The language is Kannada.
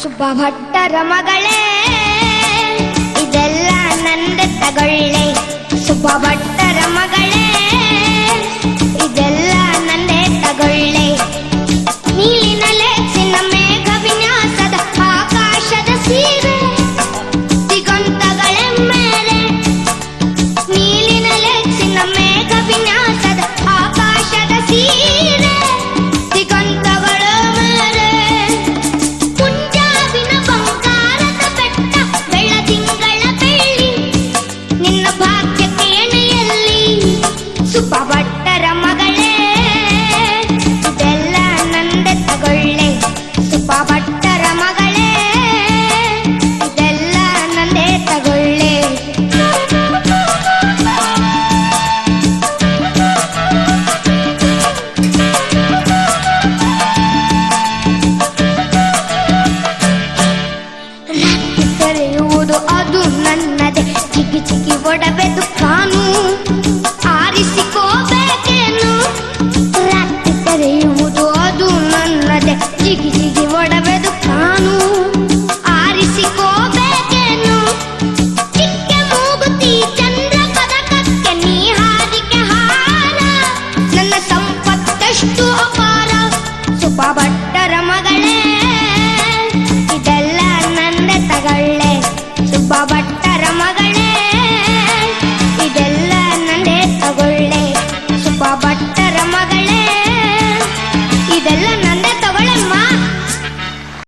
ಸುಬ್ಬ ಭಟ್ಟರ ಮಗಳೇ ಇದೆಲ್ಲ ನಂದೆ ತಗೊಳ್ಳೆ. ಸುಬ್ಬ ಭಟ್ಟರ ಮಗಳೇ ಇದೆಲ್ಲ ನಂದೆ ತಗೊಳ್ಳೆ. ನೀಲಿನಲೆ ಚಿನ್ನ ಮೇಘ ವಿನ್ಯಾಸದ ಆಕಾಶದ ಸೀರೆ ದಿಗಂತಗಳೇ ಮೇರೆ. ನೀಲಿನಲೆ ಚಿನ್ನ ಮೇಘ ವಿನ್ಯಾಸದ ಆಕಾಶದ ಸೀರೆ ದಿಗಂತಗಳ ಮೇರೆ. ಪುಂಜಾಬಿನ ಬಂಗಾರದ ಬೆಟ್ಟ ಬೆಳದಿಂಗಳ ಬೆಳ್ಳಿ ನಿನ್ನ ಭಾಗ್ಯಕ್ಕೆ ಎಣೆಯಲ್ಲಿ. ಸುಬ್ಬ ಭಟ್ಟರ ಮಗಳೇ ಇದೆಲ್ಲ ನಂದೆ ತಗೊಳ್ಳೆ. ಸುಬ್ಬ ಭಟ್ಟರ ಮಗಳೇ ಇದೆಲ್ಲ ನಂದೆ ತಗೊಳ್ಳೆ. ರಾತ್ರಿ ತೆರೆಯುವುದು ಅದು ನನ್ನದೇ, ಚಿಕ್ಕಿ ಚಿಕ್ಕಿ ಒಡವೆದು ಕಾನು ಆರಿಸಿಕೋಬೇಕೇನು. ರಾತ್ರಿ ತೆರೆಯುವುದು ಅದು ನನ್ನದೇ, ಚಿಕ್ಕಿ ಚಿಕ್ಕಿ